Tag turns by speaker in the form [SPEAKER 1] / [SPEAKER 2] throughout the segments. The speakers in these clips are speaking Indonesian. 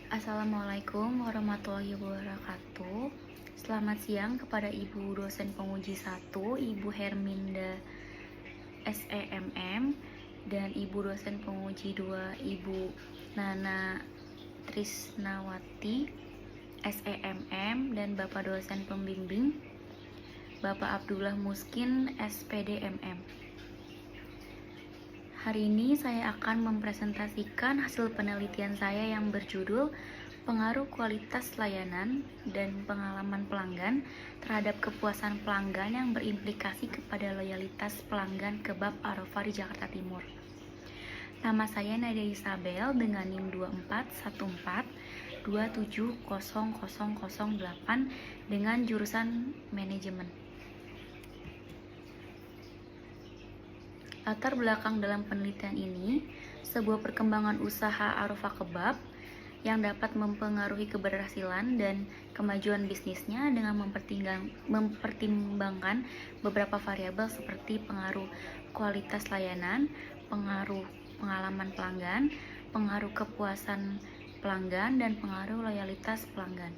[SPEAKER 1] Assalamualaikum warahmatullahi wabarakatuh. Selamat siang kepada Ibu dosen penguji 1, Ibu Herminda SEMM, dan Ibu dosen penguji 2, Ibu Nana Trisnawati SEMM, dan Bapak dosen pembimbing Bapak Abdullah Muskin SPDMM. Hari ini saya akan mempresentasikan hasil penelitian saya yang berjudul Pengaruh Kualitas Layanan dan Pengalaman Pelanggan terhadap Kepuasan Pelanggan yang berimplikasi kepada loyalitas pelanggan kebab Arafah di Jakarta Timur. Nama saya Nadia Isabel dengan NIM 2414270008 dengan jurusan manajemen. Latar belakang dalam penelitian ini, sebuah perkembangan usaha Arafah Kebab yang dapat mempengaruhi keberhasilan dan kemajuan bisnisnya dengan mempertimbangkan beberapa variabel seperti pengaruh kualitas layanan, pengaruh pengalaman pelanggan, pengaruh kepuasan pelanggan, dan pengaruh loyalitas pelanggan.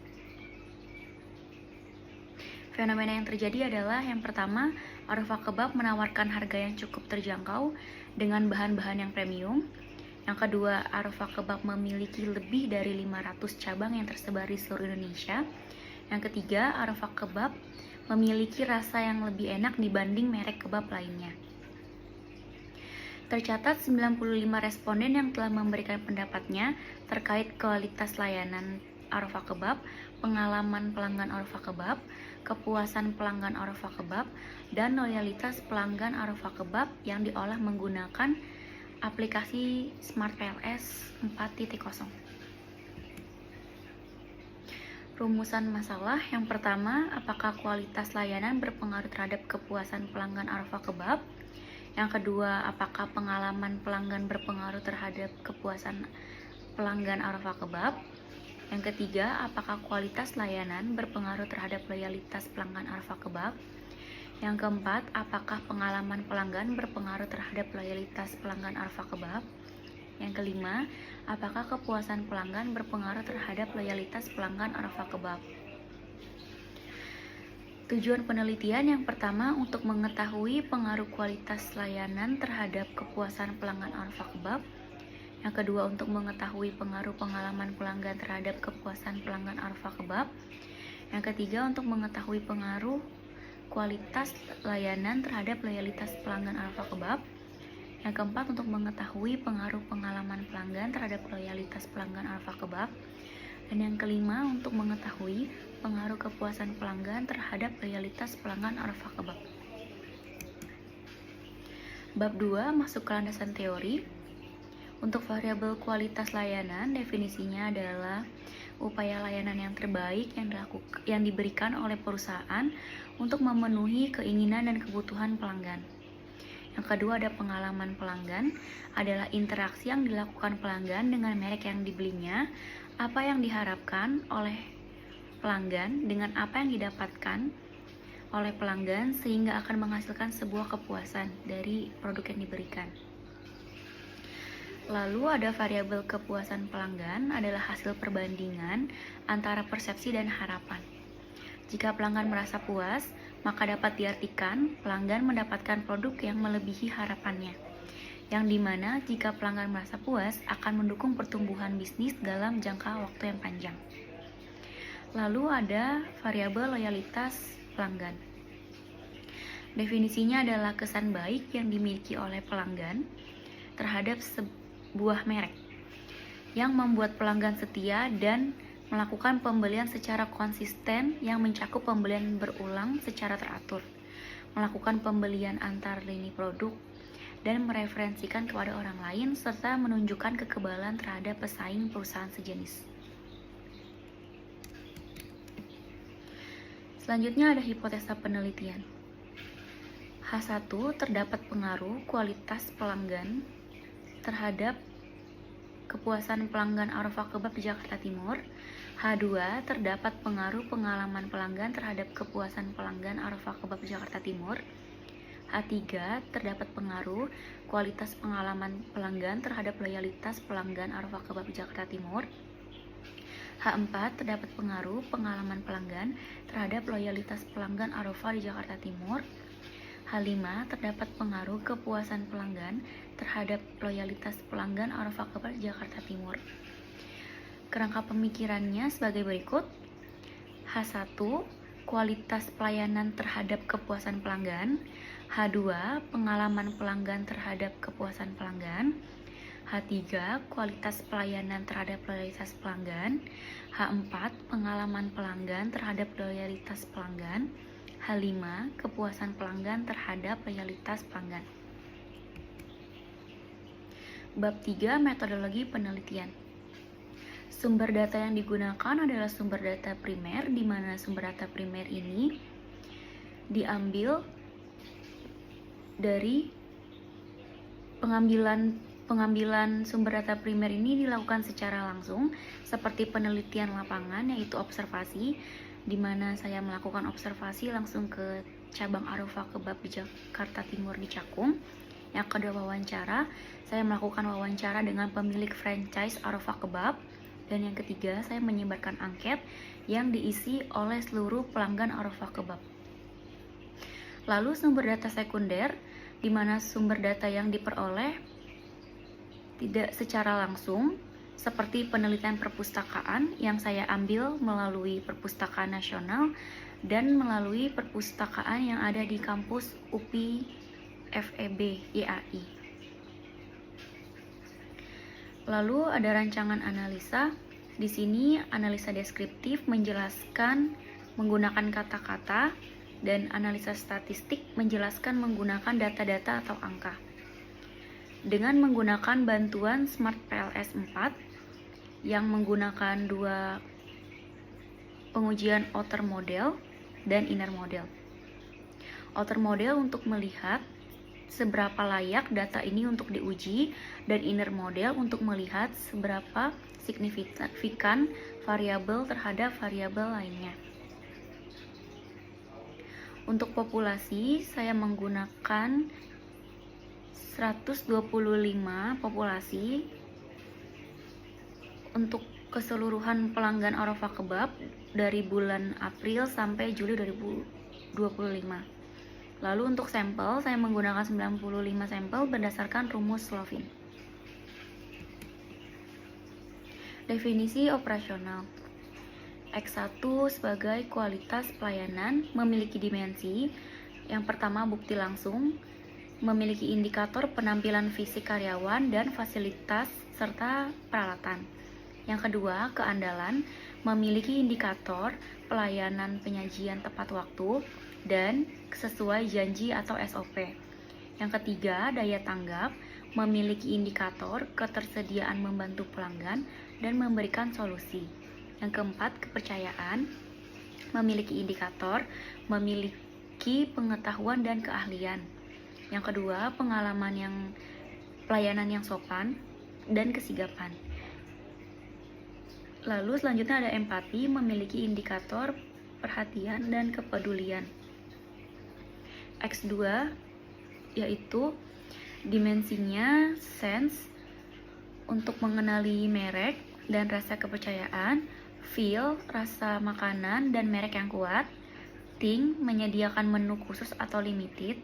[SPEAKER 1] Fenomena yang terjadi adalah yang pertama, Arafah Kebab menawarkan harga yang cukup terjangkau dengan bahan-bahan yang premium. Yang kedua, Arafah Kebab memiliki lebih dari 500 cabang yang tersebar di seluruh Indonesia. Yang ketiga, Arafah Kebab memiliki rasa yang lebih enak dibanding merek kebab lainnya. Tercatat 95 responden yang telah memberikan pendapatnya terkait kualitas layanan Arafah Kebab, pengalaman pelanggan Arafah Kebab, kepuasan pelanggan Arafah Kebab, dan loyalitas pelanggan Arafah Kebab yang diolah menggunakan aplikasi Smart PLS 4.0. Rumusan masalah yang pertama, apakah kualitas layanan berpengaruh terhadap kepuasan pelanggan Arafah Kebab? Yang kedua, apakah pengalaman pelanggan berpengaruh terhadap kepuasan pelanggan Arafah Kebab? Yang ketiga, apakah kualitas layanan berpengaruh terhadap loyalitas pelanggan Arafah Kebab? Yang keempat, apakah pengalaman pelanggan berpengaruh terhadap loyalitas pelanggan Arafah Kebab? Yang kelima, apakah kepuasan pelanggan berpengaruh terhadap loyalitas pelanggan Arafah Kebab? Tujuan penelitian yang pertama untuk mengetahui pengaruh kualitas layanan terhadap kepuasan pelanggan Arafah Kebab. Yang kedua, untuk mengetahui pengaruh pengalaman pelanggan terhadap kepuasan pelanggan Arafah Kebab. Yang ketiga, untuk mengetahui pengaruh kualitas layanan terhadap loyalitas pelanggan Arafah Kebab. Yang keempat, untuk mengetahui pengaruh pengalaman pelanggan terhadap loyalitas pelanggan Arafah Kebab. Dan yang kelima, untuk mengetahui pengaruh kepuasan pelanggan terhadap loyalitas pelanggan Arafah Kebab. Bab 2, masuk ke landasan teori. Untuk variabel kualitas layanan, definisinya adalah upaya layanan yang terbaik yang diberikan oleh perusahaan untuk memenuhi keinginan dan kebutuhan pelanggan. Yang kedua, ada pengalaman pelanggan, adalah interaksi yang dilakukan pelanggan dengan merek yang dibelinya, apa yang diharapkan oleh pelanggan dengan apa yang didapatkan oleh pelanggan sehingga akan menghasilkan sebuah kepuasan dari produk yang diberikan. Lalu ada variabel kepuasan pelanggan adalah hasil perbandingan antara persepsi dan harapan. Jika pelanggan merasa puas, maka dapat diartikan pelanggan mendapatkan produk yang melebihi harapannya. Yang dimana jika pelanggan merasa puas akan mendukung pertumbuhan bisnis dalam jangka waktu yang panjang. Lalu ada variabel loyalitas pelanggan. Definisinya adalah kesan baik yang dimiliki oleh pelanggan terhadap sebuah merek yang membuat pelanggan setia dan melakukan pembelian secara konsisten yang mencakup pembelian berulang secara teratur, melakukan pembelian antar lini produk, dan mereferensikan kepada orang lain serta menunjukkan kekebalan terhadap pesaing perusahaan sejenis. Selanjutnya ada hipotesa penelitian. H1, terdapat pengaruh kualitas pelanggan terhadap kepuasan pelanggan Arafah Kebab di Jakarta Timur. H2, terdapat pengaruh pengalaman pelanggan terhadap kepuasan pelanggan Arafah Kebab di Jakarta Timur. H3, terdapat pengaruh kualitas pengalaman pelanggan terhadap loyalitas pelanggan Arafah Kebab di Jakarta Timur. H4 terdapat pengaruh pengalaman pelanggan terhadap loyalitas pelanggan Arofah di Jakarta Timur. H5 terdapat pengaruh kepuasan pelanggan terhadap loyalitas pelanggan Arofah Kebab di Jakarta Timur. Kerangka pemikirannya sebagai berikut. H1 kualitas pelayanan terhadap kepuasan pelanggan. H2 pengalaman pelanggan terhadap kepuasan pelanggan. H3 kualitas pelayanan terhadap loyalitas pelanggan. H4 pengalaman pelanggan terhadap loyalitas pelanggan. H5 kepuasan pelanggan terhadap loyalitas pelanggan. Bab 3 metodologi penelitian. Sumber data yang digunakan adalah sumber data primer, di mana sumber data primer ini diambil dari pengambilan sumber data primer ini dilakukan secara langsung, seperti penelitian lapangan, yaitu observasi, di mana saya melakukan observasi langsung ke cabang Arofah Kebab di Jakarta Timur di Cakung. Yang kedua, wawancara, saya melakukan wawancara dengan pemilik franchise Arofah Kebab. Dan yang ketiga, saya menyebarkan angket yang diisi oleh seluruh pelanggan Arofah Kebab. Lalu sumber data sekunder, di mana sumber data yang diperoleh tidak secara langsung, seperti penelitian perpustakaan yang saya ambil melalui Perpustakaan Nasional dan melalui perpustakaan yang ada di kampus UPI FEB YAI. Lalu ada rancangan analisa. Di sini analisa deskriptif menjelaskan menggunakan kata-kata, dan analisa statistik menjelaskan menggunakan data-data atau angka. Dengan menggunakan bantuan Smart PLS 4 yang menggunakan dua pengujian outer model dan inner model. Outer model untuk melihat seberapa layak data ini untuk diuji, dan inner model untuk melihat seberapa signifikan variabel terhadap variabel lainnya. Untuk populasi, saya menggunakan 125 populasi untuk keseluruhan pelanggan Arofah Kebab dari bulan April sampai Juli 2025. Lalu untuk sampel, saya menggunakan 95 sampel berdasarkan rumus Slovin. Definisi operasional. X1 sebagai kualitas pelayanan memiliki dimensi. Yang pertama, bukti langsung, memiliki indikator penampilan fisik karyawan dan fasilitas serta peralatan. Yang kedua, keandalan, memiliki indikator pelayanan penyajian tepat waktu dan sesuai janji atau SOP. Yang ketiga, daya tanggap, memiliki indikator ketersediaan membantu pelanggan dan memberikan solusi. Yang keempat, kepercayaan, memiliki indikator, memiliki pengetahuan dan keahlian. Yang kedua, pelayanan yang sopan dan kesigapan. Lalu selanjutnya ada empati, memiliki indikator perhatian dan kepedulian. X2 yaitu dimensinya sense, untuk mengenali merek dan rasa kepercayaan. Feel, rasa makanan dan merek yang kuat. Think, menyediakan menu khusus atau limited.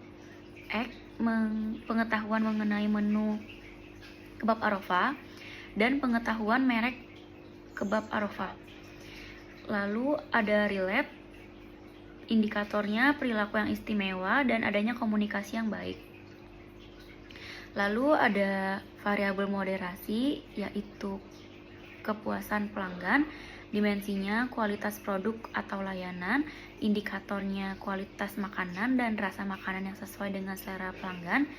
[SPEAKER 1] Act, pengetahuan mengenai menu kebab Arofah dan pengetahuan merek kebab Arofah. Lalu ada relate, indikatornya perilaku yang istimewa dan adanya komunikasi yang baik. Lalu ada variabel moderasi, yaitu kepuasan pelanggan, dimensinya kualitas produk atau layanan, indikatornya kualitas makanan dan rasa makanan yang sesuai dengan selera pelanggan.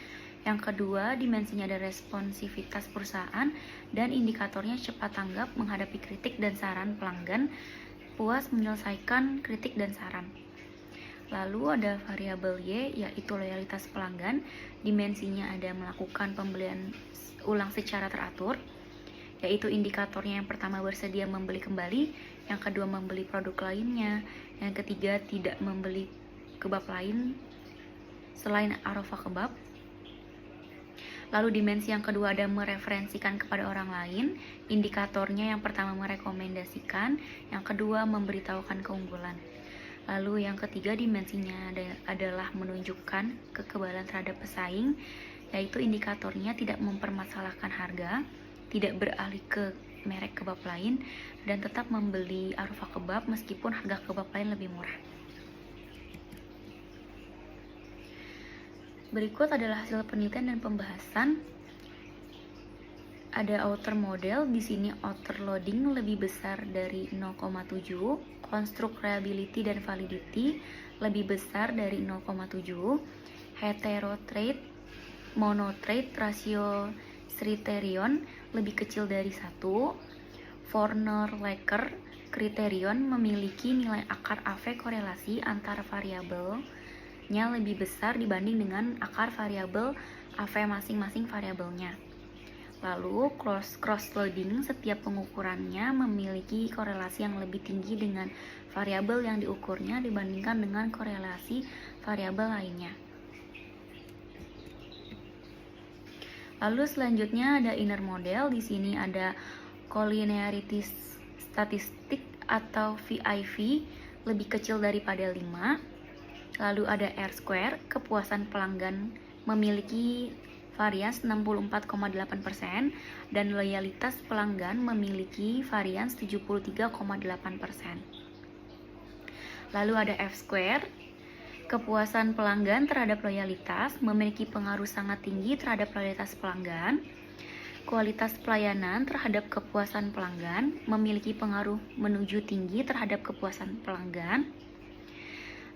[SPEAKER 1] Yang kedua, dimensinya ada responsivitas perusahaan dan indikatornya cepat tanggap menghadapi kritik dan saran pelanggan, puas menyelesaikan kritik dan saran. Lalu ada variabel Y, yaitu loyalitas pelanggan, dimensinya ada melakukan pembelian ulang secara teratur, yaitu indikatornya yang pertama bersedia membeli kembali, yang kedua membeli produk lainnya, yang ketiga tidak membeli kebab lain selain Arofah Kebab. Lalu dimensi yang kedua ada mereferensikan kepada orang lain. Indikatornya yang pertama merekomendasikan, yang kedua memberitahukan keunggulan. Lalu yang ketiga dimensinya adalah menunjukkan kekebalan terhadap pesaing, yaitu indikatornya tidak mempermasalahkan harga, tidak beralih ke merek kebab lain, dan tetap membeli Arafah Kebab meskipun harga kebab lain lebih murah. Berikut adalah hasil penelitian dan pembahasan. Ada outer model, di sini outer loading lebih besar dari 0,7, construct reliability dan validity lebih besar dari 0,7, heterotrade, monotrade rasio criterion lebih kecil dari 1, Forner-Laker criterion memiliki nilai akar AV korelasi antara variabelnya lebih besar dibanding dengan akar variabel AV masing-masing variabelnya. Lalu cross-loading, setiap pengukurannya memiliki korelasi yang lebih tinggi dengan variabel yang diukurnya dibandingkan dengan korelasi variabel lainnya. Lalu selanjutnya ada inner model, di sini ada collinearity statistik atau VIV lebih kecil daripada 5. Lalu ada R-square, kepuasan pelanggan memiliki varians 64,8% dan loyalitas pelanggan memiliki varians 73,8%. Lalu ada F-square, kepuasan pelanggan terhadap loyalitas memiliki pengaruh sangat tinggi terhadap loyalitas pelanggan. Kualitas pelayanan terhadap kepuasan pelanggan memiliki pengaruh menuju tinggi terhadap kepuasan pelanggan.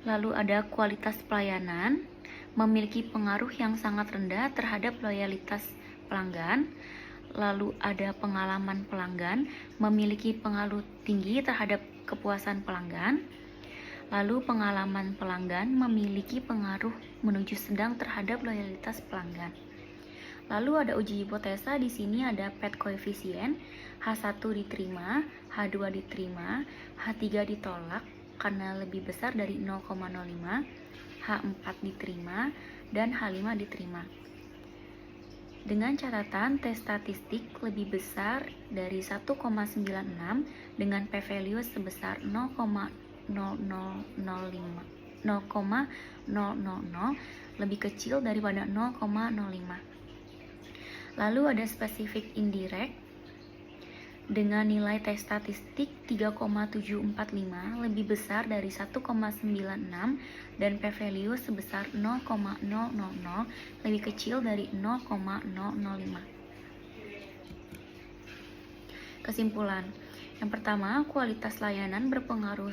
[SPEAKER 1] Lalu ada kualitas pelayanan memiliki pengaruh yang sangat rendah terhadap loyalitas pelanggan. Lalu ada pengalaman pelanggan memiliki pengaruh tinggi terhadap kepuasan pelanggan. Lalu pengalaman pelanggan memiliki pengaruh menuju sedang terhadap loyalitas pelanggan. Lalu ada uji hipotesa, di sini ada PET koefisien, H1 diterima, H2 diterima, H3 ditolak karena lebih besar dari 0,05, H4 diterima, dan H5 diterima. Dengan catatan tes statistik lebih besar dari 1,96 dengan p-value sebesar 0,000 lebih kecil daripada 0,05. Lalu ada spesifik indirect dengan nilai tes statistik 3,745 lebih besar dari 1,96 dan p-value sebesar 0,000 lebih kecil dari 0,005. Kesimpulan. Yang pertama, kualitas layanan berpengaruh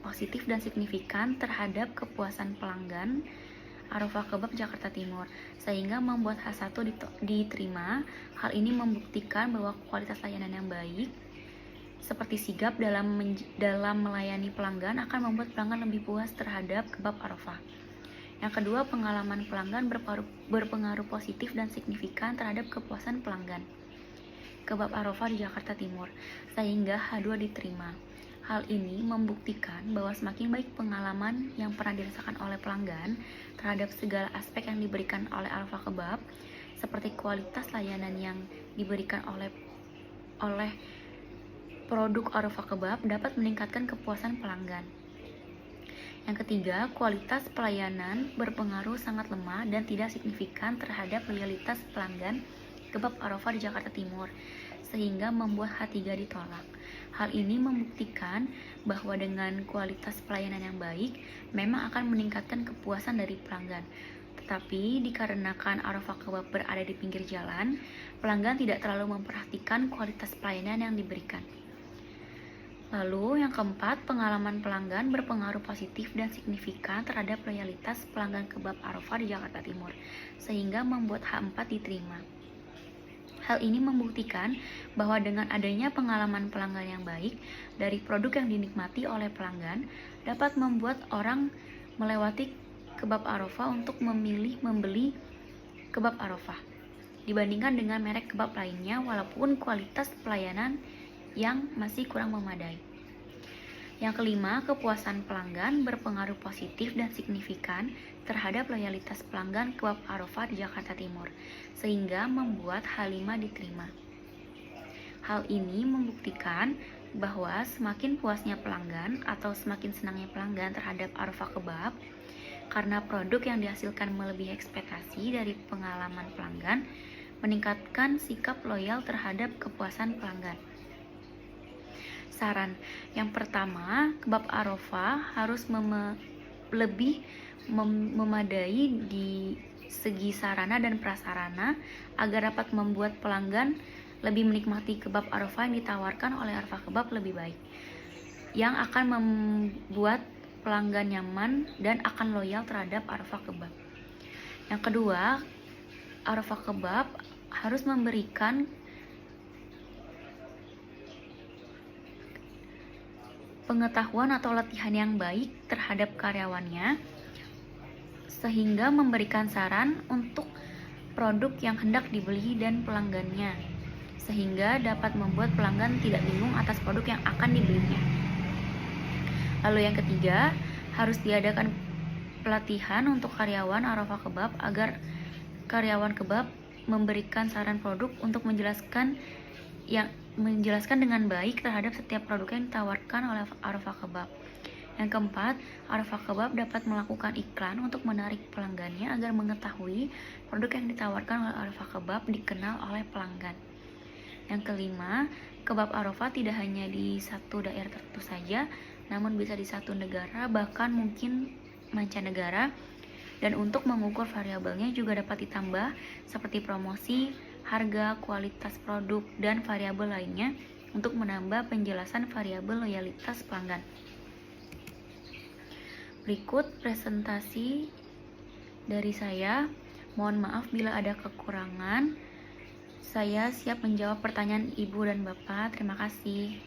[SPEAKER 1] positif dan signifikan terhadap kepuasan pelanggan Arafah Kebab Jakarta Timur, sehingga membuat H1 diterima. Hal ini membuktikan bahwa kualitas layanan yang baik seperti sigap dalam melayani pelanggan akan membuat pelanggan lebih puas terhadap kebab Arafah. Yang kedua, pengalaman pelanggan berpengaruh positif dan signifikan terhadap kepuasan pelanggan kebab Arafah di Jakarta Timur, sehingga H2 diterima. Hal ini membuktikan bahwa semakin baik pengalaman yang pernah dirasakan oleh pelanggan terhadap segala aspek yang diberikan oleh Arafah Kebab, seperti kualitas layanan yang diberikan oleh produk Arafah Kebab dapat meningkatkan kepuasan pelanggan. Yang ketiga, kualitas pelayanan berpengaruh sangat lemah dan tidak signifikan terhadap loyalitas pelanggan kebab Arafah di Jakarta Timur, sehingga membuat H3 ditolak. Hal ini membuktikan bahwa dengan kualitas pelayanan yang baik memang akan meningkatkan kepuasan dari pelanggan. Tetapi dikarenakan Arafah Kebab berada di pinggir jalan, pelanggan tidak terlalu memperhatikan kualitas pelayanan yang diberikan. Lalu yang keempat, pengalaman pelanggan berpengaruh positif dan signifikan terhadap loyalitas pelanggan kebab Arafah di Jakarta Timur, sehingga membuat H4 diterima. Hal ini membuktikan bahwa dengan adanya pengalaman pelanggan yang baik dari produk yang dinikmati oleh pelanggan dapat membuat orang melewati kebab Arafah untuk membeli kebab Arafah dibandingkan dengan merek kebab lainnya walaupun kualitas pelayanan yang masih kurang memadai. Yang kelima, kepuasan pelanggan berpengaruh positif dan signifikan terhadap loyalitas pelanggan Kebab Arafah di Jakarta Timur, sehingga membuat Halimah diterima. Hal ini membuktikan bahwa semakin puasnya pelanggan atau semakin senangnya pelanggan terhadap Arafah Kebab, karena produk yang dihasilkan melebihi ekspektasi dari pengalaman pelanggan, meningkatkan sikap loyal terhadap kepuasan pelanggan. Saran yang pertama, Kebab Arafah harus lebih memadai di segi sarana dan prasarana agar dapat membuat pelanggan lebih menikmati kebab Arafah yang ditawarkan oleh Arafah Kebab lebih baik, yang akan membuat pelanggan nyaman dan akan loyal terhadap Arafah Kebab. Yang kedua, Arafah Kebab harus memberikan pengetahuan atau latihan yang baik terhadap karyawannya, sehingga memberikan saran untuk produk yang hendak dibeli dan pelanggannya, sehingga dapat membuat pelanggan tidak bingung atas produk yang akan dibelinya. Lalu yang ketiga, harus diadakan pelatihan untuk karyawan Arafah Kebab agar karyawan kebab memberikan saran produk untuk menjelaskan dengan baik terhadap setiap produk yang ditawarkan oleh Arafah Kebab. Yang keempat, Arafah Kebab dapat melakukan iklan untuk menarik pelanggannya agar mengetahui produk yang ditawarkan oleh Arafah Kebab dikenal oleh pelanggan. Yang kelima, kebab Arafah tidak hanya di satu daerah tertentu saja, namun bisa di satu negara, bahkan mungkin mancanegara. Dan untuk mengukur variabelnya juga dapat ditambah seperti promosi, harga, kualitas produk, dan variabel lainnya untuk menambah penjelasan variabel loyalitas pelanggan. Berikut presentasi dari saya. Mohon maaf bila ada kekurangan. Saya siap menjawab pertanyaan Ibu dan Bapak. Terima kasih.